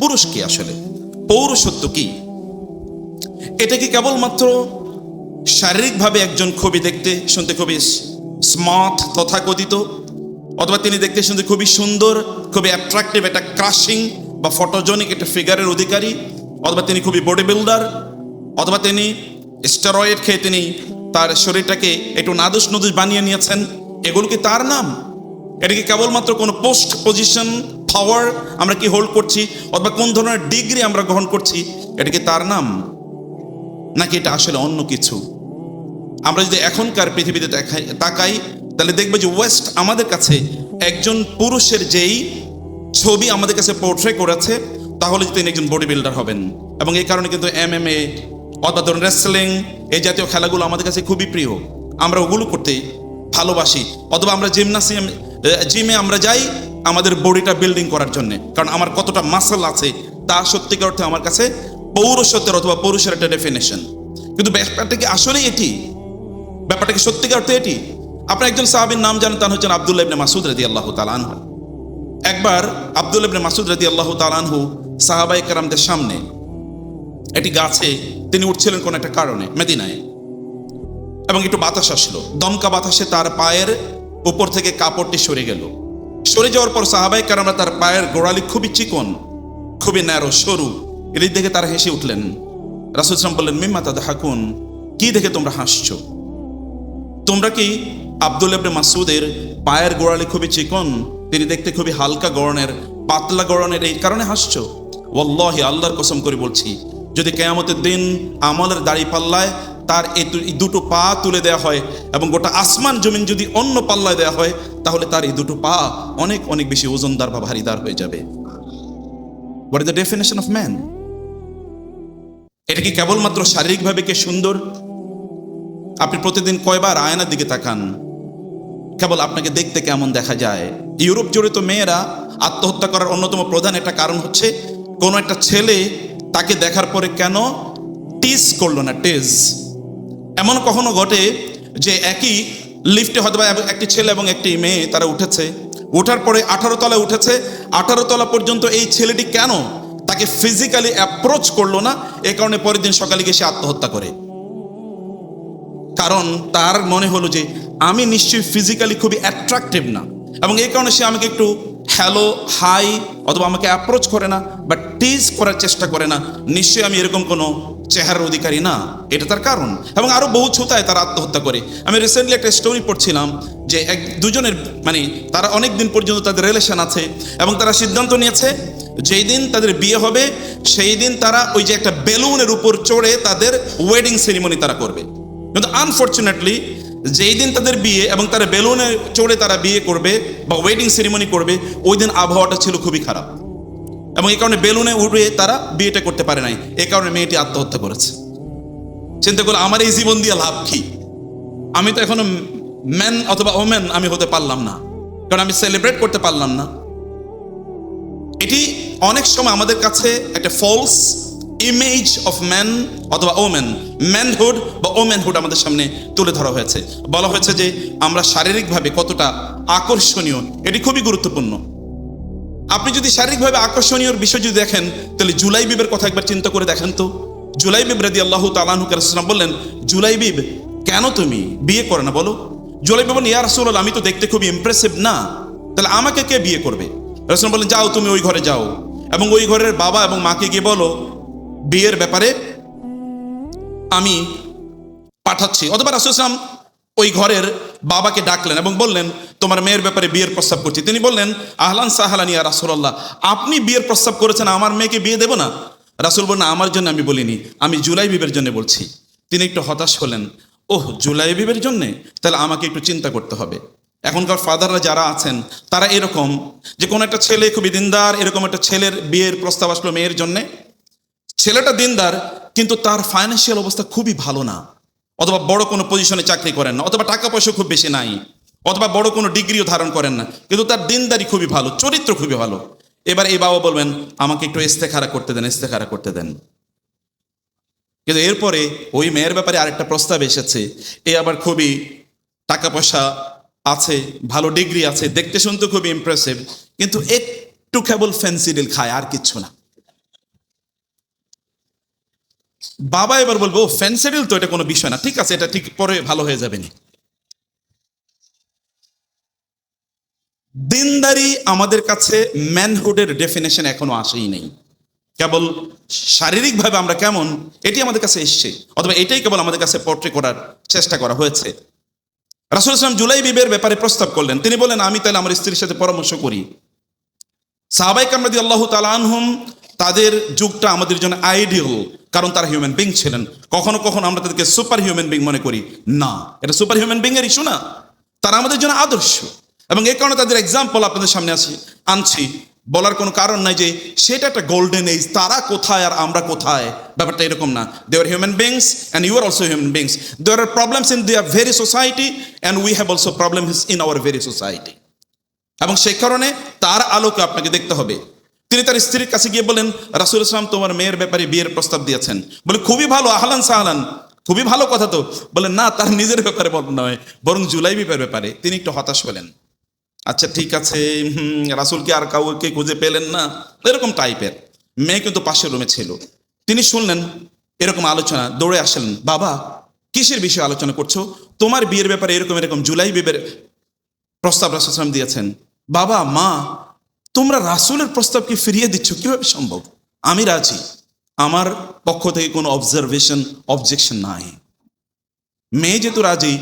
পুরুষ কি আসলে, পৌরুষত্ব কি? এটা কি কেবলমাত্র শারীরিকভাবে একজন খুবই দেখতে শুনতে খুবই স্মার্ট তথাকথিত, অথবা তিনি দেখতে শুনতে খুবই সুন্দর, খুবই অ্যাট্রাকটিভ, একটা ক্রাশিং বা ফটোজেনিক একটা ফিগারের অধিকারী, অথবা তিনি খুবই বডি বিল্ডার, অথবা তিনি স্টেরয়েড খেয়ে তিনি তার শরীরটাকে একটু নাদুস নদুস বানিয়ে নিয়েছেন, এগুলো কি তার নাম? এটা কি কেবলমাত্র কোনো পোস্ট পজিশন পাওয়ার আমরা কি হোল্ড করছি, অথবা কোন ধরনের ডিগ্রি আমরা গ্রহণ করছি, এটা কি তার নাম? নাকি এটা আসলে অন্য কিছু? আমরা যদি এখনকার পৃথিবীতে তাকাই, তাহলে দেখবে যে ওয়েস্ট আমাদের কাছে একজন পুরুষের যেই ছবি আমাদের কাছে পোর্ট্রে করেছে, তাহলে তিনি একজন বডি বিল্ডার হবেন। এবং এই কারণে কিন্তু MMA অথবা ধরুন রেসলিং, এই জাতীয় খেলাগুলো আমাদের কাছে খুবই প্রিয়, আমরা ওগুলো করতে ভালোবাসি। অথবা আমরা জিমে আমরা যাই আমাদের বডিটা বিল্ডিং করার জন্য, কারণ আমার কতটা মাসল আছে তা সত্যিকার অর্থে আমার কাছে পৌরুষত্বের অথবা পুরুষের একটা ডেফিনেশন। কিন্তু ব্যাপারটা কি আসলেই এটি? ব্যাপারটা কি সত্যিকার অর্থে এটি? আপনার একজন সাহাবীর নাম জানেন, তার হচ্ছেন আব্দুল্লাহ ইবনে মাসউদ রাদিয়াল্লাহু তাআলা আনহু। একবার আব্দুল্লাহ ইবনে মাসউদ রাদিয়াল্লাহু তাআলা আনহু সাহাবায়ে কেরামদের সামনে একটি গাছে তিনি উঠছিলেন কোন একটা কারণে মদিনায়, এবং একটু বাতাস আসলো, দমকা বাতাসে তার পায়ের উপর থেকে কাপড়টি সরে গেল। সরে যাওয়ার পর সাহাবায়ে কেরামরা তার পায়ের গোড়ালি খুবই চিকন, খুবই ন্যারো, সরু, এটি দেখে তারা হেসে উঠলেন। রাসূল সাল্লাল্লাহু আলাইহি ওয়াসাল্লাম বললেন, মিম্মা তাদহাকুন, কি দেখে তোমরা হাসছো? তোমরা কি আব্দুল্লাহ ইবনে মাসউদের পায়ের গোড়ালি খুবই চিকন, তিনি দেখতে খুবই হালকা গড়নের, পাতলা গড়নের, এই কারণে হাসছো? ওয়াল্লাহি, আল্লাহর কসম করে বলছি, যদি কিয়ামতের দিন আমলের দাড়ি পাল্লায় তার এই দুটো পা তুলে দেওয়া হয় এবং গোটা আসমান জমিন যদি অন্য পাল্লায় দেওয়া হয়, তাহলে তার এই দুটো পা অনেক অনেক বেশি ওজনদার বা ভারীদার হয়ে যাবে। What is the definition of man? এটা কি কেবলমাত্র শারীরিকভাবে কে সুন্দর? আপনি প্রতিদিন কয়বার আয়নার দিকে তাকান, কেবল আপনাকে দেখতে কেমন দেখা যায়? ইউরোপ জুড়ে তো মেয়েরা আত্মহত্যা করার অন্যতম প্রধান একটা কারণ হচ্ছে কোনো একটা ছেলে তাকে দেখার পরে কেন টিজ করলো না, টেজ। এমন কখনো ঘটে যে একই লিফটে হয়তো একটি ছেলে এবং একটি মেয়ে তারা উঠেছে, ওঠার পরে 18 তলায় উঠেছে, 18 তলা পর্যন্ত এই ছেলেটি কেন তাকে ফিজিক্যালি অ্যাপ্রোচ করলো না, এ কারণে পরের দিন সকালে গিয়ে সে আত্মহত্যা করে। কারণ তার মনে হলো যে আমি নিশ্চয়ই ফিজিক্যালি খুবই অ্যাট্রাকটিভ না, এবং এই কারণে সে আমাকে একটু হ্যালো হাই অথবা আমাকে অ্যাপ্রোচ করে না বা টিজ করার চেষ্টা করে না, নিশ্চয়ই আমি এরকম কোনো চেহারার অধিকারী না, এটা তার কারণ। এবং আরো বহু ছুতায় তারা আত্মহত্যা করে। আমি রিসেন্টলি একটা স্টোরি পড়ছিলাম যে দুজনের মানে তারা অনেক দিন পর্যন্ত তাদের রিলেশন আছে এবং তারা সিদ্ধান্ত নিয়েছে যেই দিন তাদের বিয়ে হবে সেই দিন তারা ওই যে একটা বেলুনের উপর চড়ে তাদের ওয়েডিং সেরিমনি তারা করবে। কিন্তু আনফর্চুনেটলি যেই দিন তাদের বিয়ে এবং তারা বেলুনে চড়ে তারা বিয়ে করবে বা ওয়েডিং সেরিমনি করবে, ওই দিন আবহাওয়াটা ছিল খুবই খারাপ, এবং এই কারণে বেলুনে উড়ে তারা বিয়েটা করতে পারে নাই। এই কারণে মেয়েটি আত্মহত্যা করেছে। চিন্তা করলো আমার এই জীবন দিয়ে লাভ কি? আমি তো এখনো ম্যান অথবা ওমেন আমি হতে পারলাম না, কারণ আমি সেলিব্রেট করতে পারলাম না। এটি অনেক সময় আমাদের কাছে একটা ফলস ইমেজ অফ ম্যান অথবা ওমেন, ম্যানহুড বা ওমেনহুড আমাদের সামনে তুলে ধরা হয়েছে। বলা হয়েছে যে আমরা শারীরিকভাবে কতটা আকর্ষণীয়, এটি খুবই গুরুত্বপূর্ণ। আপনি যদি শারীরিকভাবে আকর্ষণীয় বিষয় যদি দেখেন, তাহলে জুলাইবিবের কথা একবার চিন্তা করে দেখেন তো। জুলাইবিব রাদিয়াল্লাহু তাআলা আনহু রাসূলুল্লাহ বললেন, জুলাইবিব কেন তুমি বিয়ে করে না বলো? জুলাইবিব বলেন, ইয়া রাসূলুল্লাহ আমি তো দেখতে খুবই ইমপ্রেসিভ না, তাহলে আমাকে কে বিয়ে করবে? রাসূল বললেন, যাও তুমি ওই ঘরে যাও এবং ওই ঘরের বাবা এবং মাকে গিয়ে বলো বিয়ের ব্যাপারে আমি পাঠাচ্ছি। অথবা রাসূল সাল্লাল্লাহু আলাইহি ওয়াসাল্লাম ওই ঘরের বাবাকে ডাকলেন এবং বললেন তোমার মেয়ের ব্যাপারে বিয়ের প্রস্তাব করছি। তিনি বললেন, আহলান সাহলান ইয়া রাসূলুল্লাহ, আপনি বিয়ের প্রস্তাব করেছেন, আমার মেয়েকে বিয়ে দেব না? রাসূল বললেন, আমার জন্য আমি বলিনি, আমি জুলাইবিবের জন্য বলছি। তিনি একটু হতাশ হলেন, ওহ জুলাইবিবের জন্য, তাহলে আমাকে একটু চিন্তা করতে হবে। এখনকার ফাদাররা যারা আছেন তারা এরকম যে কোনো একটা ছেলে খুবই দিনদার, এরকম একটা ছেলের বিয়ের প্রস্তাব আসলো মেয়ের জন্যে, ছেলেটা দিনদার কিন্তু তার ফাইন্যান্সিয়াল অবস্থা খুবই ভালো না, অথবা বড় কোনো পজিশনে চাকরি করেন না, অথবা টাকা পয়সা খুব বেশি নাই, অথবা বড় কোনো ডিগ্রিও ধারণ করেন না, কিন্তু তার দিনদারি খুবই ভালো, চরিত্র খুবই ভালো। এবার এই বাবা বলবেন আমাকে একটু ইস্তেখারা করতে দেন, ইস্তেখারা করতে দেন। কিন্তু এরপরে ওই মেয়ের ব্যাপারে আরেকটা প্রস্তাব এসেছে, এ আবার খুবই টাকা পয়সা আছে, ভালো ডিগ্রি আছে, দেখতে শুনতে খুবই ইমপ্রেসিভ, কিন্তু একটু কেবল ফ্যান্সি ডিল খায়, আর কিচ্ছু না। বাবা এবার বলবো ফেন্সিডিল তো এটা কোনো বিষয় না, ঠিক আছে, এটা ঠিক পরে ভালো হয়ে যাবে না। দিনদারি আমাদের কাছে ম্যানহুডের ডেফিনেশন এখনো আসেই নেই। কেবল শারীরিকভাবে আমরা কেমন এটি আমাদের কাছে এসছে, অথবা এটাই কেবল আমাদের কাছে পোর্ট্রে করার চেষ্টা করা হয়েছে। রাসূল ইসলাম জুলাই বিবের ব্যাপারে প্রস্তাব করলেন। তিনি বলেন আমি তাহলে আমার স্ত্রীর সাথে পরামর্শ করি। সাহাবায়ে কেরাম রাদিয়াল্লাহু তাআলা আনহুম, তাদের যুগটা আমাদের জন্য আইডিয়াল, কারণ তারা হিউম্যান বিং ছিলেন। কখনো কখনো আমরা তাদেরকে সুপার হিউম্যান বিং মনে করি, না, এটা সুপার হিউম্যান বিং এর ইস্যু না, তারা আমাদের জন্য আদর্শ। এবং এই কারণে তাদের এক্সাম্পল আপনাদের সামনে আনছি, বলার কোনো কারণ নাই যে সেটা একটা গোল্ডেন এজ, তারা কোথায় আর আমরা কোথায়, ব্যাপারটা এরকম না। They are human beings and you are also human beings. There are problems in their very society and we have also problems in our very society. এবং সেই কারণে তার আলোকে আপনাকে দেখতে হবে। তিনি তার স্ত্রীর কাছে গিয়ে বলেন, রাসূল ইসলাম তোমার মেয়ের ব্যাপারে বিয়ের প্রস্তাব দিয়েছেন। বলে খুবই ভালো, আহলান সাহলান, খুবই ভালো কথা তো। বলেন না, তার নিজের ব্যাপারে বলেন নয়, বরং জুলাইবিবের ব্যাপারে। তিনি একটু হতাশ হলেন। আচ্ছা ঠিক আছে, রাসূল কি আর কাউকে খুঁজে পেলেন না, এরকম টাইপের। মেয়ে কিন্তু পাশের রুমে ছিল। তিনি শুনলেন এরকম আলোচনা, দৌড়ে আসলেন, বাবা কিসের বিষয়ে আলোচনা করছো? তোমার বিয়ের ব্যাপারে এরকম এরকম জুলাইবিবের প্রস্তাব রাসূল সাল্লাল্লাহু আলাইহি ওয়াসাল্লাম দিয়েছেন। বাবা মা, তোমরা রাসূলের প্রস্তাবকে ফিরিয়ে দিচ্ছ, কিভাবে সম্ভব? আমি রাজি, আমার পক্ষ থেকে কোনো অবজেকশন নাই। মেয়ে যেহেতু রাজি,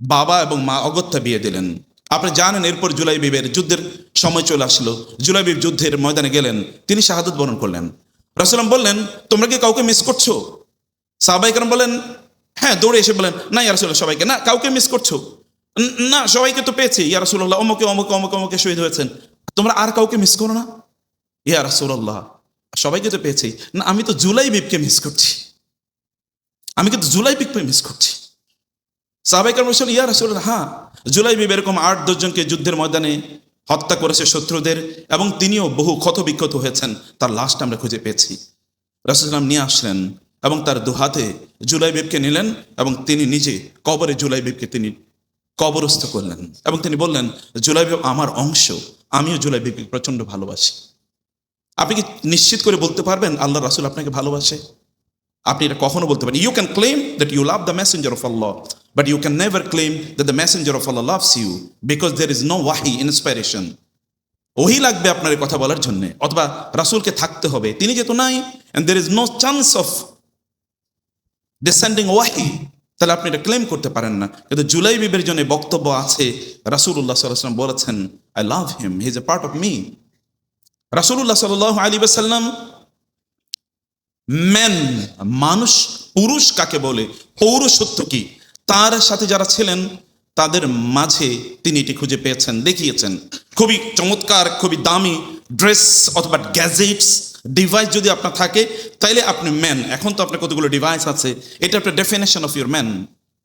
বাবা এবং মা অগত্যা বিয়ে দিলেন। আপনি জানেন এরপর জুলাইবিবের যুদ্ধের সময় চলে আসলো। জুলাইবিব যুদ্ধের ময়দানে গেলেন, তিনি শাহাদাত বরণ করলেন। রাসূল বললেন তোমরা কি কাউকে মিস করছো? সাহাবায়ে কেরাম বলেন হ্যাঁ, দৌড়ে এসে বলেন না ইয়া রাসূলুল্লাহ, সবাইকে না, কাউকে মিস করছো? না, সবাইকে তো পেয়েছি ইয়া রাসূলুল্লাহ, অমুকে অমুকে অমুকে অমুকে শহীদ হয়েছেন, তোমরা আর কাউকে মিস করো না? ইয়া রাসূলুল্লাহ, সবাইকে তো পেয়েছি না, আমি তো জুলাইবিবকে মিস করছি, আমি কিন্তু জুলাইবিবকে মিস করছি। সাহাবায়ে কেরাম বললেন ইয়া রাসূলুল্লাহ, হ্যাঁ, জুলাইবিব এরকম 8-10 জনকে যুদ্ধের ময়দানে হত্যা করেছে শত্রুদের, এবং তিনিও বহু ক্ষত বিক্ষত হয়েছেন, তার লাশটা আমরা খুঁজে পেয়েছি। রাসূল সাল্লাল্লাহু নিয়ে আসলেন এবং তার দুহাতে জুলাইবিবকে নিলেন এবং তিনি নিজে কবরে জুলাইবিবকে তিনি কবরস্থ করলেন। এবং তিনি বললেন জুলাইবিব আমার অংশ, আমিও জুলাইবিবকে প্রচন্ড ভালোবাসি। আপনি কি নিশ্চিত করে বলতে পারবেন আল্লাহ রাসূল আপনাকে ভালোবাসে? আপনি এটা কখনো বলতে পারেন। You can claim that you love the messenger of Allah, but you can never claim that the messenger of Allah loves you, because there is no ওয়াহি ইন্সপাইরেশন। ওহি লাগবে আপনার এই কথা বলার জন্য, অথবা রাসূলকে থাকতে হবে, তিনি যেহেতু নাই, and there is no chance of descending ওয়াহি, তাহলে আপনি এটা ক্লেম করতে পারেন না। কিন্তু জুলাইবিবের জন্য বক্তব্য আছে, রাসূলুল্লাহ সাল্লাল্লাহু আলাইহি ওয়াসাল্লাম বলেছেন I love him, he is a part of me. রাসূলুল্লাহ সাল্লাল্লাহু আলাইহি ওয়াসাল্লাম ম্যান, মানুষ, পুরুষ কাকে বলে, পৌরুষত্ব কি, তার সাথে যারা ছিলেন তাদের মাঝে তিনি এটি খুঁজে পেয়েছেন, দেখিয়েছেন। খুবই চমৎকার, খুবই দামি ড্রেস অথবা গ্যাজেটস ডিভাইস যদি আপনার থাকে, তাইলে আপনি ম্যান। এখন তো আপনার কতগুলো ডিভাইস আছে, এটা আপনার ডেফিনেশন অফ ইউর ম্যান,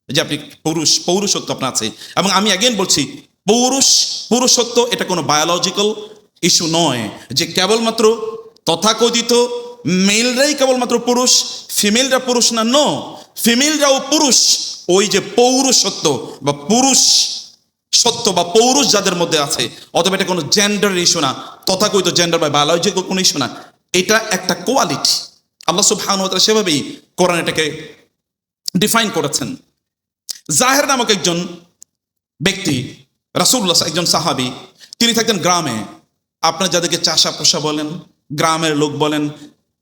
যে আপনি পুরুষ, পৌরুষত্ব আপনার আছে। এবং আমি অ্যাগেন বলছি, পুরুষত্ব এটা কোনো বায়োলজিক্যাল ইস্যু নয় যে কেবলমাত্র তথাকথিত মেলরাই কেবলমাত্র পুরুষ, ফিমেলরা পুরুষ না। নো, ফিমেলরাও পুরুষ। ওই যে পৌরুষত্ব বা পুরুষ সত্য বা পৌরুষ যাদের মধ্যে আছে, অথবা এটা কোনো জেন্ডার ইস্যু না, তথাকথিত জেন্ডার বা বায়োলজিক্যাল কোনো ইস্যু না, এটা একটা কোয়ালিটি। আল্লাহ সুবহানাহু ওয়া তাআলা সেভাবেই কোরআন এটাকে ডিফাইন করেছেন। জাহের নামক একজন ব্যক্তি, রাসূলুল্লাহ একজন সাহাবী, তিনি থাকতেন গ্রামে। আপনার যাদেরকে চাষা পোষা বলেন, গ্রামের লোক বলেন,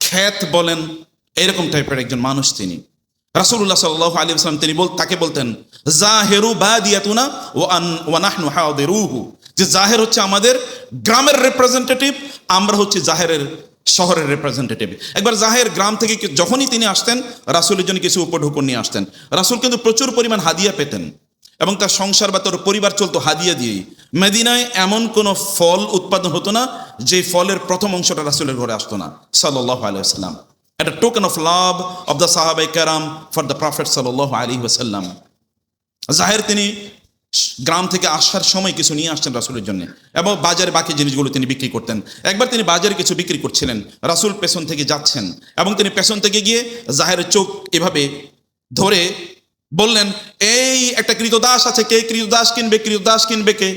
ক্ষেত বলেন, এরকম টাইপের একজন মানুষ তিনি। রাসূলুল্লাহ সাল্লাল্লাহু আলাইহি ওয়াসাল্লাম তিনি তাকে বলতেন জাহিরু বাদিয়াতুনা ওয়া নাহনু হাদিরুহু, যে জাহের হচ্ছে আমাদের গ্রামের রিপ্রেজেন্টেটিভ, আমরা হচ্ছে জাহেরের শহরের রিপ্রেজেন্টেটিভ। একবার জাহের গ্রাম থেকে যখনই তিনি আসতেন, রাসূলের জন্য কিছু উপঢৌকন নিয়ে আসতেন। রাসূল কিন্তু প্রচুর পরিমাণ হাদিয়া পেতেন এবং তার সংসার বা তার পরিবার চলতো হাদিয়া দিয়েই। মদিনায় এমন কোনো ফল উৎপাদন হতো না যে ফলের প্রথম অংশটা রাসূলের ঘরে আসতো না সাল্লাল্লাহু আলাইহি ওয়াসাল্লাম। এটা token of love of the সাহাবায়ে কেরাম ফর দ্য প্রফেট সাল্লাল্লাহু আলাইহি ওয়াসাল্লাম। জাহের তিনি গ্রাম থেকে আসার সময় কিছু নিয়ে আসছেন রাসূলের জন্য, এবং বাজারে বাকি জিনিসগুলো তিনি বিক্রি করতেন। একবার তিনি বাজারে কিছু বিক্রি করছিলেন, রাসূল পেছন থেকে যাচ্ছেন এবং তিনি পেছন থেকে গিয়ে জাহেরের চোখ এভাবে ধরে বললেন এই একটা ক্রীতদাস আছে, কে ক্রীতদাস কিনবে, ক্রীতদাস কিনবে কে?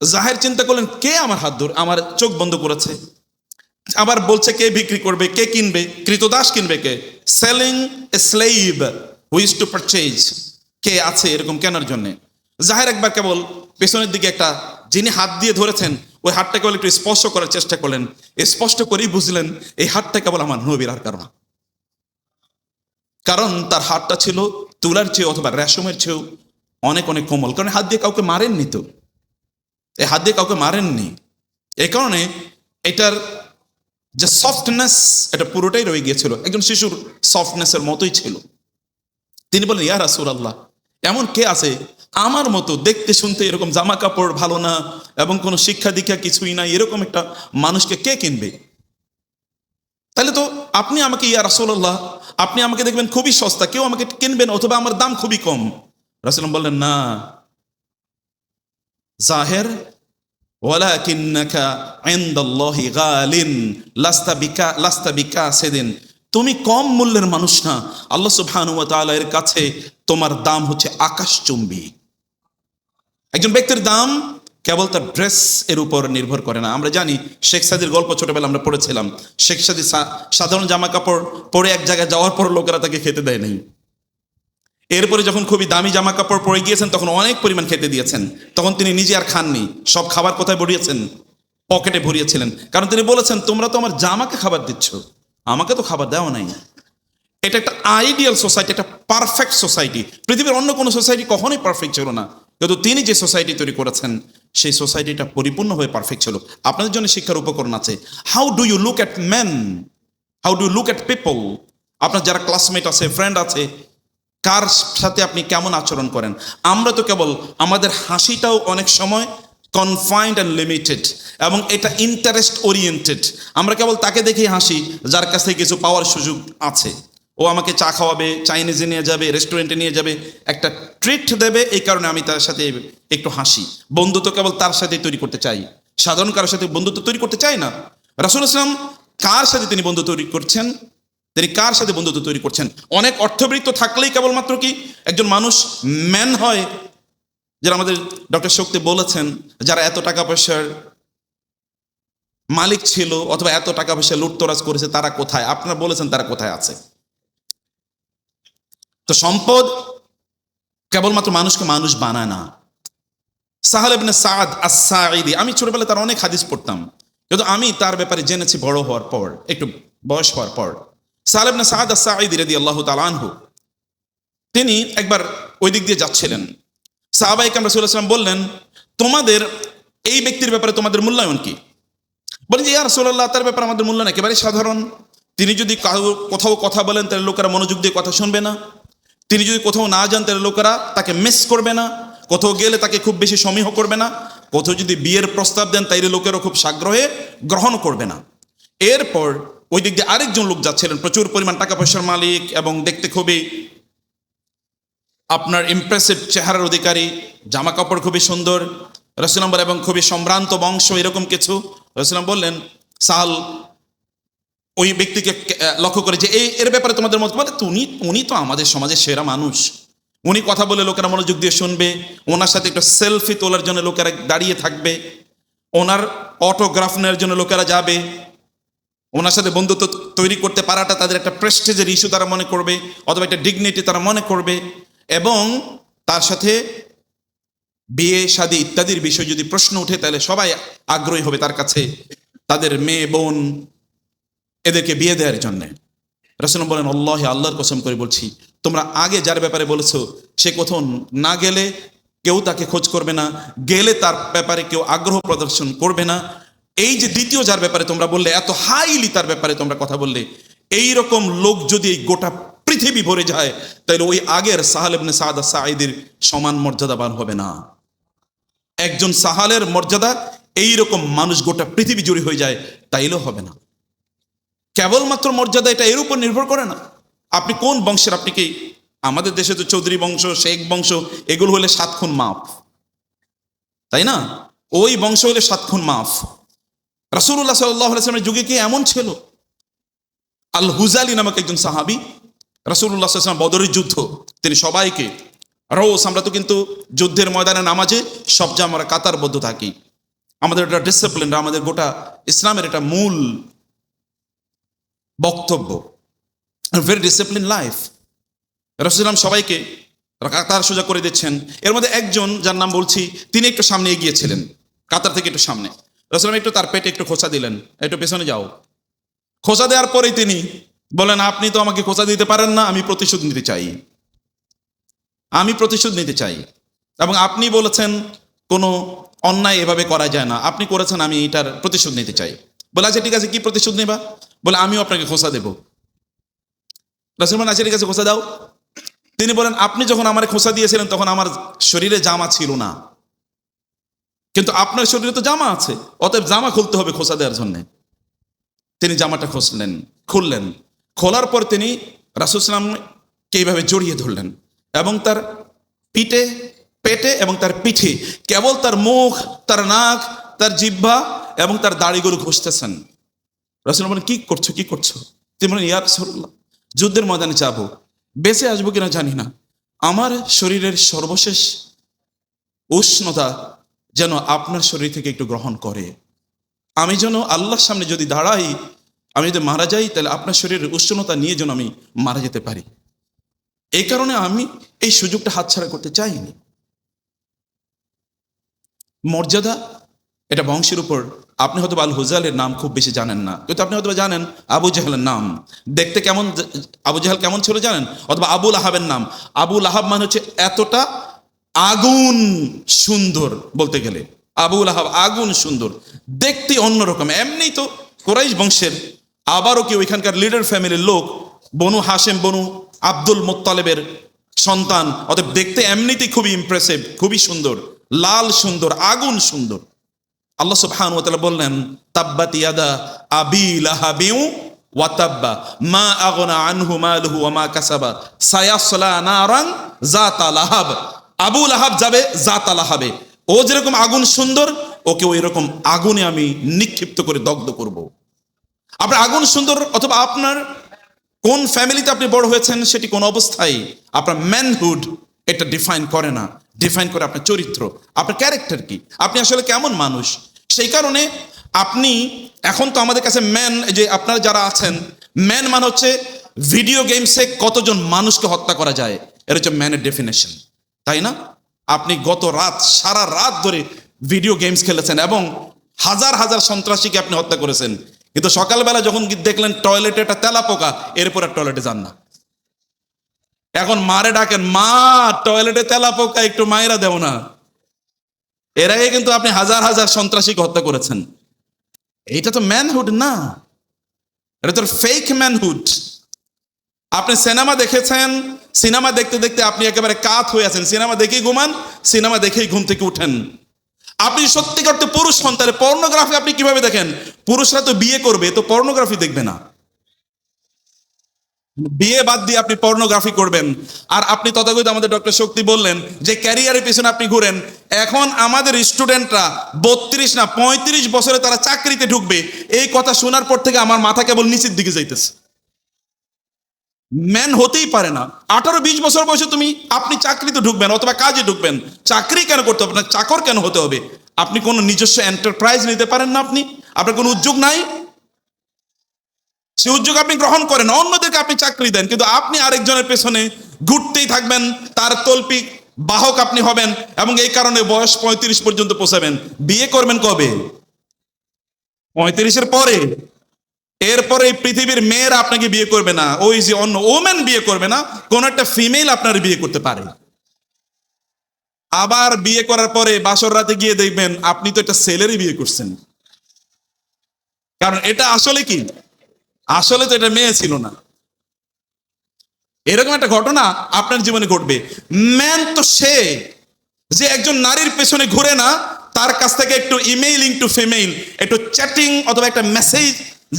জাহের চিন্তা করলেন কে আমার হাত ধরে আমার চোখ বন্ধ করেছে। আবার বলছে কে বিক্রি করবে, কে কিনবে, কৃতদাস কিনবে কে? Selling a slave who is to purchase, কে আছে এরকম কেনার জন্য? জাহের একবার কেবল পেছনের দিকে একটা যিনি হাত দিয়ে ধরেছেন ওই হাতটা কেবল একটু স্পর্শ করার চেষ্টা করলেন, স্পষ্ট করেই বুঝলেন এই হাতটা কেবল আমার নবীর, আর কারণ কারণ তার হাতটা ছিল তুলার চেয়ে অথবা রেশমের চেয়েও অনেক অনেক কোমল, কারণ হাত দিয়ে কাউকে মারেননি, তো এই হাত দিয়ে কাউকে মারেননি। এই কারণে এটার যে সফটনেস এটা পুরোটাই রয়ে গিয়েছিল, একজন শিশুর সফটনেসের মতোই ছিল। তিনি বলেন, ইয়া রাসূলুল্লাহ, এমন কে আছে আমার মতো দেখতে শুনতে এরকম জামা কাপড় ভালো না এবং কোনো শিক্ষা দীক্ষা কিছুই নাই, এরকম একটা মানুষকে কে কিনবে? তাহলে তো আপনি আমাকে, ইয়া রাসূলুল্লাহ, আপনি আমাকে দেখবেন খুবই সস্তা, কেউ আমাকে কিনবেন, অথবা আমার দাম খুবই কম। রাসূল বললেন, না জাহের, ওয়ালাকিন্নাকা ইনদাল্লাহি গালিন লাস্তা বিকাসিদিন, তুমি কম মূল্যের মানুষ না, আল্লাহ সুবহানাহু ওয়া তাআলা এর কাছে তোমার দাম হচ্ছে আকাশচুম্বী। একজন ব্যক্তির দাম কেবল তার ড্রেস এর উপর নির্ভর করে না। আমরা জানি শেখ সাদির গল্প ছোটবেলা আমরা পড়েছিলাম। শেখ সাদি সাধারণ জামা কাপড় পরে এক জায়গায় যাওয়ার পর লোকেরা তাকে খেতে দেয় নাই। এরপরে যখন খুবই দামি জামা কাপড় পরে গিয়েছেন তখন অনেক পরিমাণ খেতে দিয়েছেন, তখন তিনি নিজে আর খাননি, সব খাবার কোথায় ভরিয়েছেন? পকেটে ভরিয়েছিলেন। কারণ তিনি বলেছেন, তোমরা তো আমার জামাকে খাবার দিচ্ছ, আমাকে তো খাবার দেওয়া নাই। এটা একটা আইডিয়াল সোসাইটি, একটা পারফেক্ট সোসাইটি। পৃথিবীর অন্য কোনো সোসাইটি কখনোই পারফেক্ট ছিল না, কিন্তু তিনি যে সোসাইটি তৈরি করেছেন সেই সোসাইটিটা পরিপূর্ণভাবে পারফেক্ট ছিল। আপনাদের জন্য শিক্ষার উপকরণ আছে। How do you look at men, how do you look at people? আপনার যারা ক্লাসমেট আছে, ফ্রেন্ড আছে, কার সাথে আপনি কেমন আচরণ করেন? আমরা তো কেবল আমাদের হাসিটাও অনেক সময় কনফাইন্ড অ্যান্ড লিমিটেড, এবং এটা ইন্টারেস্ট ওরিয়েন্টেড। আমরা কেবল তাকে দেখেই হাসি যার কাছ থেকে কিছু পাওয়ার সুযোগ আছে। ও আমাকে চা খাওয়াবে, চাইনিজে নিয়ে যাবে, রেস্টুরেন্টে নিয়ে যাবে, একটা ট্রিট দেবে, এই কারণে আমি তার সাথে একটু হাসি। বন্ধুত্ব কেবল তার সাথে তৈরি করতে চাই, সাধারণ কারোর সাথে বন্ধুত্ব তৈরি করতে চাই না। রাসূল ইসলাম কার সাথে তিনি বন্ধুত্ব তৈরি করছেন? তিনি কার সাথে বন্ধুত্ব তৈরি করছেন? অনেক অর্থবৃত্ত থাকলেই কেবলমাত্র কি একজন মানুষ ম্যান হয়? যারা আমাদের ডক্টর শক্তি বলেছেন, যারা এত টাকা পয়সার মালিক ছিল অথবা এত টাকা পয়সা লুটতরাজ করেছে, তারা কোথায়? আপনারা বলেছেন তারা কোথায় আছে? তো সম্পদ কেবলমাত্র মানুষকে মানুষ বানায় না। সাহাল ইবনে সাদ আস-সাঈদী, আমি ছোটবেলায় তার অনেক হাদিস পড়তাম, কিন্তু আমি তার ব্যাপারে জেনেছি বড় হওয়ার পর, একটু বয়স হওয়ার পর। সাহাল ইবনে সাদ আস-সাঈদী রাদিয়াল্লাহু তাআলা আনহু, তিনি একবার ওই দিক দিয়ে যাচ্ছিলেন। সাহাবায়ে কেরাম রাসূলুল্লাহ সাল্লাল্লাহু আলাইহি ওয়াসাল্লাম বললেন, তোমাদের এই ব্যক্তির ব্যাপারে তোমাদের মূল্যায়ন কি? বলেন যে, ইয়া রাসূলুল্লাহ, তার ব্যাপারে আমাদের মূল্যায়ন একেবারে সাধারণ। তিনি যদি কোথাও কথা বলেন তাহলে লোকেরা মনোযোগ দিয়ে কথা শুনবে না, তিনি যদি কোথাও না যান তাহলে লোকেরা তাকে মিস করবে না, কোথাও গেলে তাকে খুব বেশি সমীহ করবে না, কোথাও যদি বিয়ের প্রস্তাব দেন তাইলে লোকেরা খুব সাগ্রহে গ্রহণ করবে না। এরপর ওই দিক দিয়ে আরেকজন লোক যাচ্ছিলেন, প্রচুর পরিমাণ টাকা পয়সার মালিক এবং দেখতে খুবই আপনার ইমপ্রেসিভ চেহারার অধিকারী, জামা কাপড় খুবই সুন্দর, রাসূলুল্লাহ এবং খুবই সম্ভ্রান্ত বংশ, এরকম কিছু। রাসূলুল্লাহ বললেন, সাল ওই ব্যক্তিকে লক্ষ্য করে যে এর ব্যাপারে তোমাদের মত বলে, উনি তো আমাদের সমাজের সেরা মানুষ, উনি কথা বলে লোকেরা মনোযোগ দিয়ে শুনবে, ওনার সাথে একটু সেলফি তোলার জন্য লোকেরা দাঁড়িয়ে থাকবে, ওনার অটোগ্রাফ নেওয়ার জন্য লোকেরা যাবে, ওনার সাথে বন্ধুত্ব তৈরি করতে পারাটা তাদের একটা প্রেস্টিজের ইস্যু তারা মনে করবে, অথবা একটা ডিগনিটি তারা মনে করবে, এবং তার সাথে বিয়ে শাদী ইত্যাদির বিষয় যদি প্রশ্ন উঠে তাহলে সবাই আগ্রহী হবে তার কাছে তাদের মেয়ে বোন এদেরকে বিয়ে দেওয়ার জন্য। রাসূলুল্লাহ বলেন, আল্লাহ, আল্লাহর কসম করে বলছি, তোমরা আগে যার ব্যাপারে বলেছো সে কোথাও না গেলে কেউ তাকে খোঁজ করবে না, গেলে তার ব্যাপারে কেউ আগ্রহ প্রদর্শন করবে না। এই যে দ্বিতীয় যার ব্যাপারে তোমরা বললে, এত হাইলি তার ব্যাপারে তোমরা কথা বললে, এই রকম লোক যদি এই গোটা পৃথিবী ভরে যায় তাহলে ওই আগের সাহাল ইবনে সাদ আস-সাঈদীর সমান মর্যাদাবান হবে না। একজন সাহালের মর্যাদা এইরকম মানুষ গোটা পৃথিবী জুড়ে হয়ে যায় তাইলেও হবে না। কেবলমাত্র মর্যাদা এটা এর উপর নির্ভর করে না আপনি কোন বংশের। আপনি কি, আমাদের দেশে তো চৌধুরী বংশ, শেখ বংশ, এগুলো হলে 7 খুন মাফ, তাই না? ওই বংশ হলে 7 খুন মাফ। রাসূলুল্লাহ সাল্লাল্লাহু আলাইহি ওয়াসাল্লামের যুগে কি এমন ছিল? আল হুজালি নামক একজন সাহাবী, রাসূলুল্লাহ সাল্লাল্লাহু আলাইহি ওয়াসাল্লাম বদরের যুদ্ধ, তিনি সবাইকে রোজ, আমরা তো কিন্তু যুদ্ধের ময়দানে নামাজে সবচেয়ে আমরা কাতারবদ্ধ থাকি, আমাদের এটা ডিসিপ্লিন, আমাদের গোটা ইসলামের এটা মূল বক্তব্য, ভেরি ডিসিপ্লিন লাইফ। রাসূলুল্লাহ সবাইকে কাতার সোজা করে দিচ্ছেন। এর মধ্যে একজন যার নাম বলছি, তিনি একটু সামনে এগিয়েছিলেন, কাতার থেকে একটু সামনে। রাসূলুল্লাহ একটু তার পেটে একটু খোঁচা দিলেন, একটু পেছনে যাও। খোঁচা দেওয়ার পরেই তিনি বলেন, আপনি তো আমাকে খোঁচা দিতে পারেন না, আমি প্রতিশোধ নিতে চাই, আমি প্রতিশোধ নিতে চাই। এবং আপনি বলেছেন কোনো অন্যায় এভাবে করা যায় না, আপনি করেছেন, আমি এটার প্রতিশোধ নিতে চাই। বলে আচ্ছা ঠিক আছে, কি প্রতিশোধ নেবা? বলে আমিও আপনাকে খোঁচা দেব। রাসূলুল্লাহ আচ্ছা ঠিক আছে, খোঁচা দাও। তিনি বলেন, আপনি যখন আমার খোঁচা দিয়েছিলেন তখন আমার শরীরে জামা ছিল না, কিন্তু আপনার শরীরে তো জামা আছে, অতএব জামা খুলতে হবে খোঁচা দেওয়ার জন্য। তিনি জামাটা খুললেন। খোলার পর তিনি রাসূলুল্লাহ সাল্লাল্লাহু এইভাবে জড়িয়ে ধরলেন এবং তার পেটে এবং তার পিঠে কেবল তার মুখ, তার নাক, তার জিহ্বা এবং তার দাড়িগুলো ঘষতেছেন। রাসূলুল্লাহ বলেন, কি করছো? তিনি বলেন, ইয়া রাসূলুল্লাহ, যুদ্ধের ময়দানে যাবো, বেঁচে আসবো কিনা জানি না, আমার শরীরের সর্বশেষ উষ্ণতা যেন আপনার শরীর থেকে একটু গ্রহণ করে। আমি যেন আল্লাহর সামনে যদি দাঁড়াই, আমি যদি মারা যাই, তাহলে আপনার শরীরের উষ্ণতা নিয়ে যেন আমি মারা যেতে পারি। এই কারণে আমি এই সুযোগটা হাতছাড়া করতে চাইনি। মর্যাদা, এটা বংশের উপর। আপনি হয়তো আল হুজালের নাম খুব বেশি জানেন না, কিন্তু আপনি হয়তো জানেন আবু জাহেলের নাম। দেখতে কেমন, আবু জাহেল কেমন ছিল জানেন? অথবা আবু লাহাবের নাম। আবু লাহাব মানে হচ্ছে এতটা আগুন সুন্দর, বলতে গেলে আবু লাহাব আগুন সুন্দর, দেখতে অন্যরকম। এমনি তো কুরাইশ বংশের, আবারও কি ওইখানকার লিডার ফ্যামিলির লোক, বনু হাশেম, বনু আব্দুল মুত্তালিবের সন্তান, অতএব দেখতে এমনিতেই খুবই ইমপ্রেসিভ, খুবই সুন্দর, লাল সুন্দর, আগুন সুন্দর। আল্লাহ সুবহানাহু ওয়া তাআলা বললেন, তাব্বাত ইয়াদা আবি লাহাবিউ ওয়া তাব্বা মা আগনা আনহু মালুহু ওয়া মা কাসাবা সায়াসলা নারান যাতা লাহাব। আবু লাহাব যাবে যাতা লাহাবে। ও যেরকম আগুন সুন্দর, ওকে ওই রকম আগুনে আমি নিক্ষিপ্ত করে দগ্ধ করব। আপনার আগুন সুন্দর, অথবা আপনার কোন ফ্যামিলিতে আপনি বড় হয়েছেন, সেটি কোন অবস্থায় আপনার ম্যানহুড এটা ডিফাইন করে না। ডিফাইন করে আপনার চরিত্র, আপনার ক্যারেক্টার কি, আপনি আসলে কেমন মানুষ। সেই কারণে আপনি এখন তো আমাদের কাছে ম্যান, যে আপনারা যারা আছেন, ম্যান মানে হচ্ছে ভিডিও গেমসে কতজন মানুষকে হত্যা করা যায়, এর হচ্ছে ম্যানের ডেফিনেশন, তাই না? আপনি সারা রাত ধরে ভিডিও গেমস খেলেছেন এবং হাজার হাজার সন্ত্রাসীকে আপনি হত্যা করেছেন, কিন্তু সকালবেলা যখন দেখলেন টয়লেটে একটা তেলা পোকা, এরপর আর টয়লেটে যান না। এখন মারে ডাকেন, মা টয়লেটে তেলা পোকা, একটু মায়েরা দেও না। এর আগে কিন্তু আপনি হাজার হাজার সন্ত্রাসীকে হত্যা করেছেন। এইটা তো ম্যানহুড না, এটা তো ফেক ম্যানহুড। আপনি সিনেমা দেখেছেন, সিনেমা দেখতে দেখতে আপনি একেবারে কাত হয়ে আছেন, সিনেমা দেখেই ঘুমান, সিনেমা দেখেই ঘুম থেকে উঠেন। আপনি সত্যিকার তো পুরুষ হন, তাহলে পর্নোগ্রাফি আপনি কিভাবে দেখেন? পুরুষরা তো বিয়ে করবে, তো পর্নোগ্রাফি দেখবে না। বিয়ে বাদ দিয়ে আপনি পর্নোগ্রাফি করবেন। আর আপনি তথাকথিত, আমাদের ডক্টর শক্তি বললেন যে ক্যারিয়ারের পিছনে আপনি ঘুরেন। এখন আমাদের স্টুডেন্টরা 32 না 35 বছরে তারা চাকরিতে ঢুকবে, এই কথা শোনার পর থেকে আমার মাথা কেবল নিচের দিকে যাইতেছে। ম্যান হতেই পারে না। 18-20 বছর বয়সে আপনি চাকরিতে ঢুকবেন অথবা কাজে ঢুকবেন। চাকরি কেন করতে হবে? আপনার চাকর কেন হতে হবে? আপনি কোনো নিজস্ব এন্টারপ্রাইজ নিতে পারেন না? আপনার কোনো উদ্যোগ নাই? সে উদ্যোগ আপনি গ্রহণ করেন, অন্যদেরকে আপনি চাকরি দেন, কিন্তু আপনি আরেকজনের পেছনে ঘুরতেই থাকবেন, তার তল্পিক বাহক আপনি হবেন এবং এই কারণে বয়স 35 পর্যন্ত পৌঁছাবেন। বিয়ে করবেন কবে? 35-এর পরে। এরপরে এই পৃথিবীর মেয়েরা আপনাকে বিয়ে করবে না, ওই যে অন্য ওমেন বিয়ে করবে না, কোন একটা ফিমেল আপনার বিয়ে করতে পারে। আবার বিয়ে করার পরে বাসর রাতে গিয়ে দেখবেন আপনি তো একটা ছেলেরই বিয়ে করছেন। কারণ এটা আসলে কি, আসলে তো এটা মেয়ে ছিল না। এরকম একটা ঘটনা আপনার জীবনে ঘটবে। ম্যান তো সে যে একজন নারীর পেছনে ঘুরে না, তার কাছ থেকে একটু ইমেইলিং টু ফিমেইল, একটু চ্যাটিং অথবা একটা মেসেজ,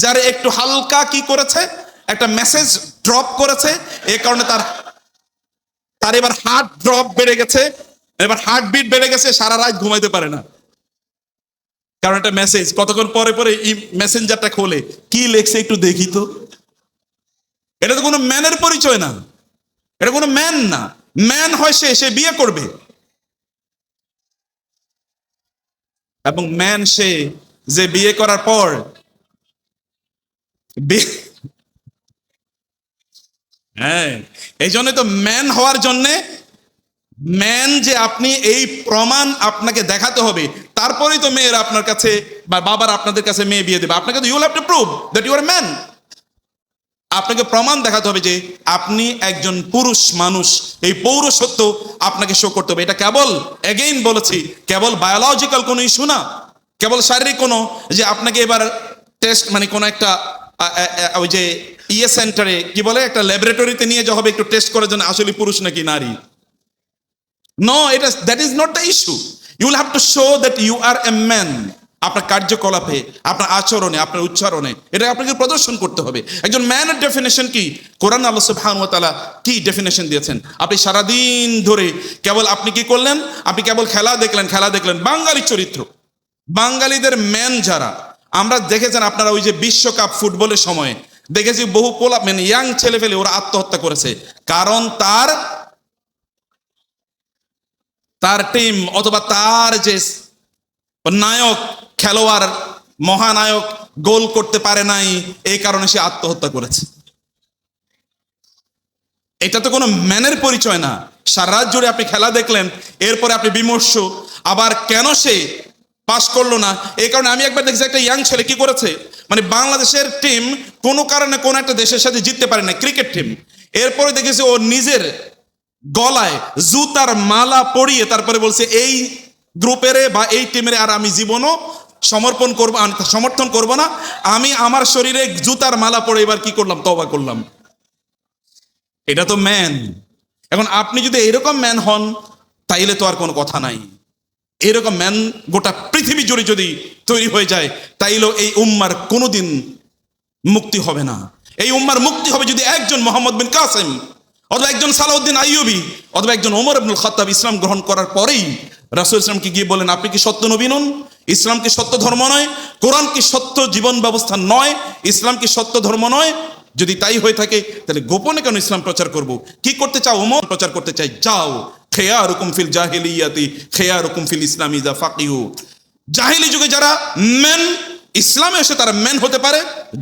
যারা একটু হালকা কি করেছে, একটা মেসেজ ড্রপ করেছে, এই কারণে তার এবার হার্ট ড্রপ বেড়ে গেছে, এবার হার্টবিট বেড়ে গেছে, সারা রাত ঘুমাইতে পারে না। কারণ একটা মেসেজ, কতক্ষণ পরে পরে মেসেঞ্জারটা খোলে, কি লেখছে একটু দেখি তো। এটা তো কোনো ম্যানের পরিচয় না, এটা কোনো ম্যান না। ম্যান হয় সে বিয়ে করবে, এবং ম্যান সে যে বিয়ে করার পর হ্যাঁ, এই জন্য তো ম্যান হওয়ার জন্যে ম্যান যে আপনি এই প্রমাণ আপনাকে দেখাতে হবে, তারপরেই তো মেয়েরা আপনার কাছে বা বাবার আপনাদের কাছে মেয়ে বিয়ে দেবে। আপনাকে তো you have to prove that you are man. আপনাকে প্রমাণ দেখাতে হবে যে আপনি একজন পুরুষ মানুষ, এই পৌরসত্ব আপনাকে শো করতে হবে। এটা কেবল এগেইন বলেছি, কেবল বায়োলজিক্যাল কোনো ইস্যু না, কেবল শারীরিক কোনো যে আপনাকে এবার টেস্ট মানে কোনো একটা ওই যে সেন্টারে কি বলে একটা ল্যাবরেটরিতে নিয়ে যাওয়া হবে একটু টেস্ট করার জন্য আসলে পুরুষ নাকি নারী। নো, এটা that is not the issue. You will have to show that you are a man. আপনার কার্যকলাপে, আপনার আচরণে, আপনার উচ্চারণে এটা আপনাকে প্রদর্শন করতে হবে। একজন ম্যানের ডেফিনেশন কি? কোরআন আল্লাহ সুবহানাহু ওয়া তাআলা কি ডেফিনেশন দিয়েছেন? আপনি সারাদিন ধরে কেবল আপনি কি করলেন? আপনি কেবল খেলা দেখলেন। বাঙালি চরিত্র, বাঙালিদের ম্যান যারা আমরা দেখেছেন আপনারা ওই যে বিশ্বকাপ ফুটবলের সময় দেখেছি বহু পোলা মানে ইয়াং ছেলে ফেলে ওরা আত্মহত্যা করেছে। কারণ তার টিম অথবা তার যে নায়ক, খেলোয়াড়, মহানায়ক গোল করতে পারে নাই, এই কারণে সে আত্মহত্যা করেছে। এটা তো কোনো ম্যানের পরিচয় না। সারা রাত জুড়ে আপনি খেলা দেখলেন, এরপরে আপনি বিমর্ষ, আবার কেন সে পাস করলো না। এই কারণে আমি একবার দেখছি একটা ইয়াং ছেলে কি করেছে, মানে বাংলাদেশের টিম কোনো কারণে কোন একটা দেশের সাথে জিততে পারে না, ক্রিকেট টিম। এরপরে দেখেছি ও নিজের গলায় জুতার মালা পরিয়ে তারপরে বলছে এই গ্রুপের বা এই টিমের আর আমি জীবনও সমর্থন করব না। আমি আমার শরীরে জুতার মালা পরে এবার কি করলাম, তওবা করলাম। এটা তো ম্যান। এখন আপনি যদি এরকম ম্যান হন তাইলে তো আর কোনো কথা নাই। এরকম ম্যান গোটা পৃথিবী জুড়ে যদি তৈরি হয়ে যায় তাইলেও এই উম্মার কোনোদিন মুক্তি হবে না। এই উম্মার মুক্তি হবে যদি একজন মোহাম্মদ বিন কাসেম অথবা একজন সালাউদ্দিন আইয়ুবী অথবা একজন ওমর ইবনুল খাত্তাব ইসলাম গ্রহণ করার পরেই রাসূল ইসলামকে গিয়ে বলেন, আপনি কি সত্য নবী নন? ইসলাম কি সত্য ধর্ম নয়? কোরআন কি সত্য জীবন ব্যবস্থা নয়? ইসলাম কি সত্য ধর্ম নয়? যদি তাই হয়ে থাকে তাহলে গোপনে কেন ইসলাম প্রচার করব? কি করতে চাও? ওমর প্রচার করতে চাই, যাও। খেয়ারুকুম ফিল জাহিলিয়াতি খেয়ারুকুম ফিল ইসলামি ইযা ফাকিহু। জাহিলি যুগে যারা মেন, ইসলামে এসে তারা মেন হতে পারে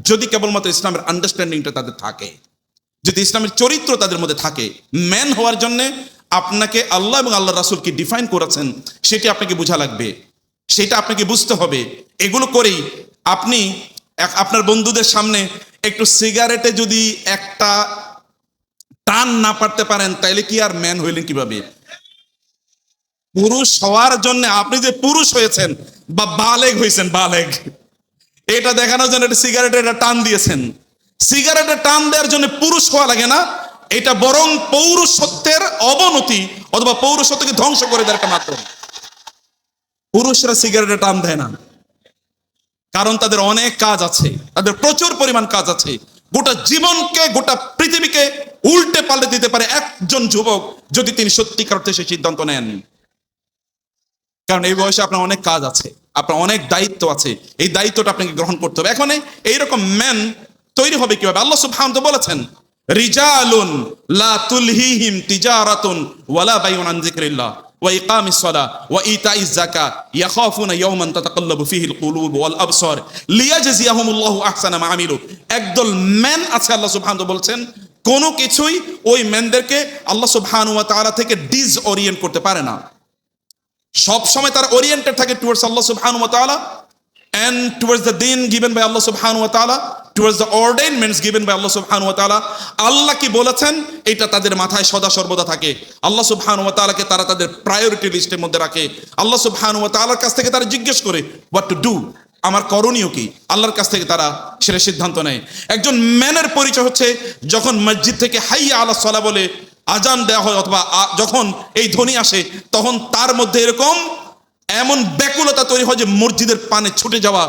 যদি কেবলমাত্র ইসলামের আন্ডারস্ট্যান্ডিংটা তাদের থাকে, যদি ইসলামের চরিত্র তাদের মধ্যে থাকে। ম্যান হওয়ার জন্য আপনাকে আল্লাহ এবং আল্লাহ রাসূল কি ডিফাইন করেছেন সেটি আপনাকে বোঝা লাগবে, সেটা আপনাকে বুঝতে হবে। এগুলো করেই আপনি আপনার বন্ধুদের সামনে একটু সিগারেটে যদি একটা টান না পারতে পারেন তাইলে কি আর ম্যান হইলেন কিভাবে? পুরুষ হওয়ার জন্য আপনি যে পুরুষ হয়েছেন বা বালেগ হয়েছেন, বালেগ, এটা দেখানোর জন্য একটা সিগারেটের একটা টান দিয়েছেন। সিগারেটের টান দেওয়ার জন্য পুরুষ হওয়া লাগে না, এটা বরং পৌরসত্বের অবনতি অথবা পৌরসত্বকে ধ্বংস করে দেওয়ার একটা মাধ্যম। পুরুষরা সিগারেটের টান দেয় না, কারণ তাদের অনেক কাজ আছে, তাদের প্রচুর পরিমাণ কাজ আছে। গোটা জীবনকে, গোটা পৃথিবীকে উল্টে পাল্টে দিতে পারে একজন যুবক যদি তিনি সত্যিকার অর্থে সেই সিদ্ধান্ত নেন। কারণ এই বয়সে আপনার অনেক কাজ আছে, আপনার অনেক দায়িত্ব আছে, এই দায়িত্বটা আপনাকে গ্রহণ করতে হবে। এখন এইরকম ম্যান তৈরি হবে কিভাবে? আল্লাহ সুবহানাহু ওয়া তাআলা বলেছেন, রিজালুন লা তুলহিহিম তিজারাতুন ওয়ালা বাইউন আন যিকরিল্লাহ ওয়া ইকামিস সালাহ ওয়া ইতাইজ যাকাত ইয়াখাফুনা ইয়াওমান তাতাকাল্লাবু ফিহিল কুলুব ওয়াল আবসার লিয়াজজিয়াহুমুল্লাহু আহসানা মা আমিলু। একদল ম্যান আছে, আল্লাহ সুবহানাহু ওয়া তাআলা বলছেন, কোনো কিছুই ওই ম্যানদেরকে আল্লাহ সুবহানাহু ওয়া তাআলা থেকে ডিসওরিয়েন্ট করতে পারে না। সব সময় তারা ওরিয়েন্টেড থাকে টুয়ার্ডস আল্লাহ সুবহানাহু ওয়া তাআলা and towards the deen given by Allah subhanahu wa ta'ala, towards the ordainments given by Allah subhanahu wa ta'ala. আল্লাহ কি বলেছেন এটা তাদের মাথায় সদা সর্বদা থাকে। আল্লাহ সুবহানাহু ওয়া তাআলাকে তারা তাদের প্রায়োরিটি লিস্টের মধ্যে রাখে। আল্লাহ সুবহানাহু ওয়া তাআলার কাছ থেকে তারা জিজ্ঞেস করে হোয়াট টু ডু, আমার করণীয় কি, আল্লাহর কাছ থেকে তারা সেটা সিদ্ধান্ত নেয়। একজন ম্যানের পরিচয় হচ্ছে যখন মসজিদ থেকে হাইয়া আলাস সালাহ বলে আজান দেওয়া হয় অথবা যখন এই ধ্বনি আসে তখন তার মধ্যে এরকম এমন ব্যাকুলতা তৈরি হয় যে মসজিদের পানে ছুটে যাওয়া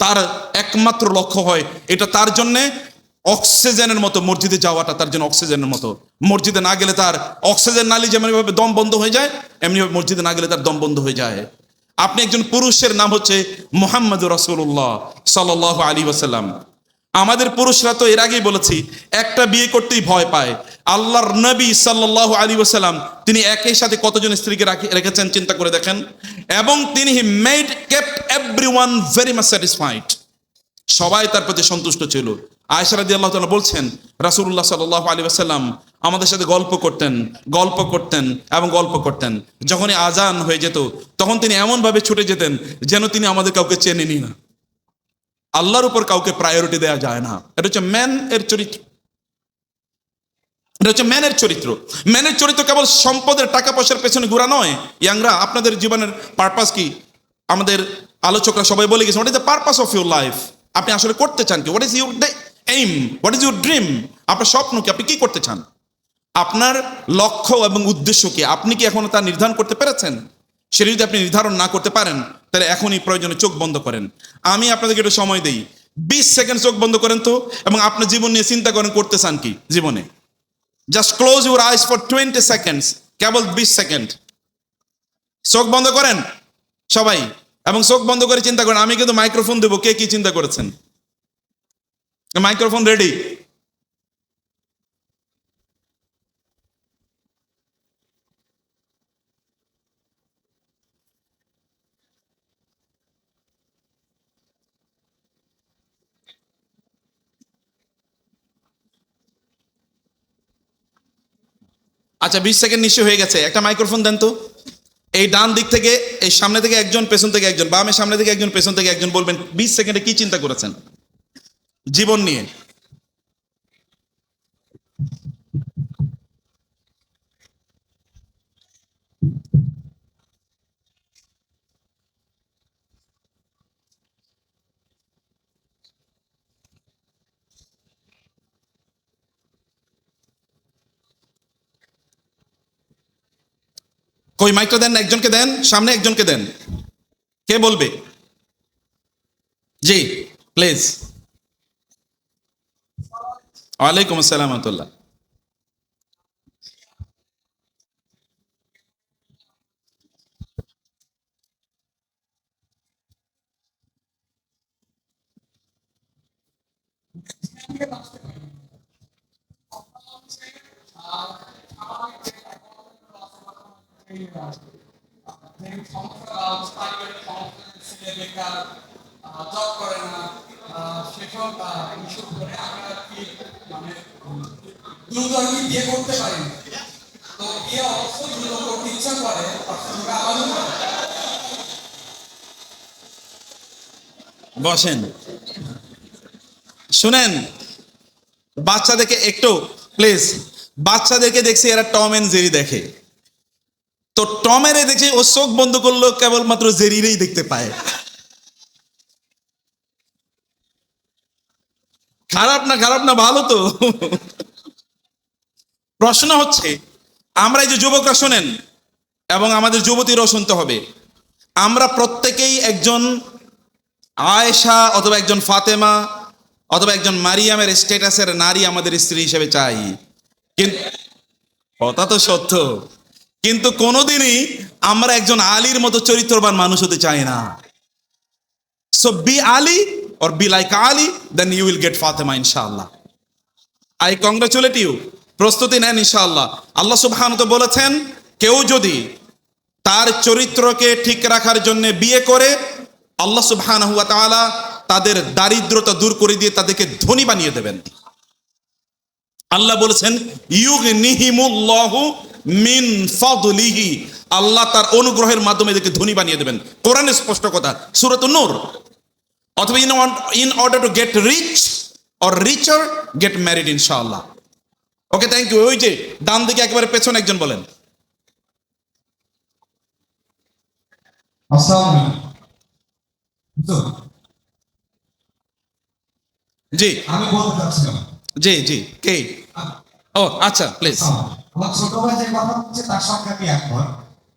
তার একমাত্র লক্ষ্য হয়। এটা তার জন্যে অক্সিজেনের মতো, মসজিদে যাওয়াটা তার জন্য অক্সিজেনের মতো। মসজিদে না গেলে তার অক্সিজেন নালি যেমনভাবে দম বন্ধ হয়ে যায়, এমনিভাবে মসজিদে না গেলে তার দম বন্ধ হয়ে যায়। আপনি একজন পুরুষের নাম হচ্ছে মুহাম্মদুর রাসূলুল্লাহ সাল্লাল্লাহু আলাইহি ওয়াসাল্লাম। আমাদের পুরুষরা তো এর আগেই বলেছি একটা বিয়ে করতেই ভয় পায়। আল্লাহর নবী সাল্লাল্লাহু আলাইহি ওয়াসাল্লাম তিনি একই সাথে কতজন স্ত্রীকে রেখেছেন চিন্তা করে দেখেন। এবং তিনি kept everyone very much satisfied, সবাই তার প্রতি সন্তুষ্ট ছিল। আয়েশা রাদিয়াল্লাহু তাআলা বলছেন রাসূলুল্লাহ সাল্লাল্লাহু আলাইহি ওয়াসাল্লাম আমাদের সাথে গল্প করতেন এবং গল্প করতেন। যখনই আজান হয়ে যেত তখন তিনি এমনভাবে ছুটে যেতেন যেন তিনি আমাদের কাউকে চেনেনই না। আল্লাহর উপর কাউকে প্রায়োরিটি দেওয়া যায় না। এটা হচ্ছে ম্যানের চরিত্র। এটা হচ্ছে ম্যানের চরিত্র। ম্যানের চরিত্র কেবল সম্পদের টাকা পয়সার পেছনে ঘোরা নয়। ইয়াংরা, আপনাদের জীবনের পারপাস কি? আমাদের আলোচকরা সবাই বলে গেছে, what is the purpose of your life? আপনি আসলে করতে চান কি? What is your aim? What is your dream? আপনার স্বপ্ন কি? আপনি কি করতে চান? আপনার লক্ষ্য এবং উদ্দেশ্য কি? আপনি কি এখনো তা নির্ধারণ করতে পেরেছেন? সেটা যদি আপনি নির্ধারণ না করতে পারেন তাহলে এখনই প্রয়োজনে চোখ বন্ধ করেন। আমি আপনাদেরকে একটু সময় দিই, 20 সেকেন্ড চোখ বন্ধ করেন তো, এবং আপনার জীবন নিয়ে চিন্তা করেন করতে চান কি জীবনে। Just close your eyes for 20 seconds, cable 20 second চোখ বন্ধ করেন সবাই, এবং চোখ বন্ধ করে চিন্তা করেন। আমি কিন্তু মাইক্রোফোন দেবো, কে কি চিন্তা করেছেন? Microphone ready? আচ্ছা, 20 সেকেন্ড নিশ্চয় হয়ে গেছে। একটা মাইক্রোফোন দেন তো। এই ডান দিক থেকে, এই সামনে থেকে একজন, পেছন থেকে একজন, বামে সামনে থেকে একজন, পেছন থেকে একজন বলবেন 20 সেকেন্ডে কি চিন্তা করেছেন জীবন নিয়ে। কই মাইকটা দেন, একজনকে দেন, সামনে একজনকে দেন। কে বলবে? জি প্লিজ। ওয়ালাইকুম আসসালাম রাহমাতুল্লাহ। জব করে না, সেসব ইস্যু করে আমরা কি মানে দ্রুত আর কি বিয়ে করতে পারি না। তো বিয়ে অবশ্যই দ্রুত করতে ইচ্ছা করে, তার সঙ্গে আমারও করে। বসেন, শুনেন। বাচ্চাদেরকে একটু প্লিজ, বাচ্চাদেরকে দেখছি এরা টম এন্ড জেরি দেখে, তো টমের দেখছি ও চোখ বন্ধ করলো কেবলমাত্র জেরিরেই দেখতে পায়। খারাপ না, ভালো তো। প্রশ্ন হচ্ছে, আমরা এই যে যুবকরা শোনেন এবং আমাদের যুবতীরাও শুনতে হবে, আমরা প্রত্যেকেই একজন আয়েশা অথবা একজন ফাতেমা অথবা একজন মারিয়ামের স্ট্যাটাসের নারী আমাদের স্ত্রী হিসেবে চাই। কিন্তু কথা তো সত্য, কিন্তু কোনোদিনই আমরা একজন আলীর মতো চরিত্রবান মানুষ হতে চাই না। So be Ali or be like Ali, then you will get Fatima inshallah. I congratulate you. প্রস্তুতি নেন ইনশাআল্লাহ। আল্লাহ সুবহানাহু ওয়া তাআলা বলেছেন, কেউ যদি তার চরিত্রকে ঠিক রাখার জন্য বিয়ে করে, আল্লাহ সুবহানাহু ওয়া তাআলা তাদের দারিদ্রতা দূর করে দিয়ে তাদেরকে ধনী বানিয়ে দেবেন। আল্লাহ বলেছেন, ইউগনিহিমুল্লাহু মিন ফাদলিহি, আল্লাহ তার অনুগ্রহের মাধ্যমে এদেরকে ধনী বানিয়ে দেবেন। কোরআনের স্পষ্ট কথা, সূরাতুন নূর। অথবা in order to get rich or richer, get married ইনশাআল্লাহ। ওকে, থ্যাংক ইউ। ওই যে ডান দিকে একেবারে পেছনে একজন বলেন। আসসালামু আলাইকুম। জি আমি বলতে চাচ্ছিলাম, জি কে? ও আচ্ছা, প্লিজ। আমার ছোট ভাই যে কথা বলছে তার সঙ্গে আমি একমত।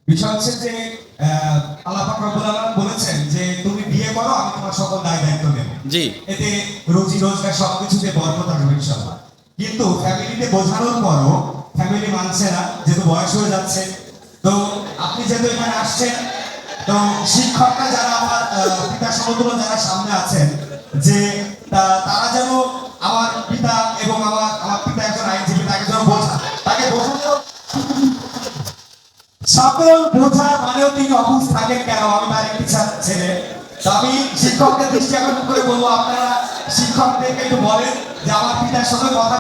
বিষয় হচ্ছে যে আল্লাহ পাক রব্বুল আলামিন বলেছেন যে তুমি বিয়ে করো, আমি তোমার সকল দায় দায়িত্ব নেব। জি, এতে রুজি রোজগার সবকিছুতে বরকত আসবে ইনশাআল্লাহ। কিন্তু ফ্যামিলিতে বোঝানোর পরও ফ্যামিলি মানছে না, যেহেতু বয়স হয়ে যাচ্ছে। তো আপনি যেহেতু এখানে আসছেন, তো শিক্ষকরা যারা আমার পিতা সমতুল্য যারা সামনে আছেন, যে তারা যেন আমার পিতা এবং আমার পিতা একজন আইনজীবী, তাকে যেন তাকে বোঝানো, সকল বোঝা মানেও তিনি অবুঝ থাকেন কেন? আমি তার একটি ছেলে। তো আমি শিক্ষকদের দৃষ্টি আকর্ষণ করে বলবো, আপনারা শিক্ষকদেরকে একটু বলেন যে আমার পিতার সঙ্গে কথা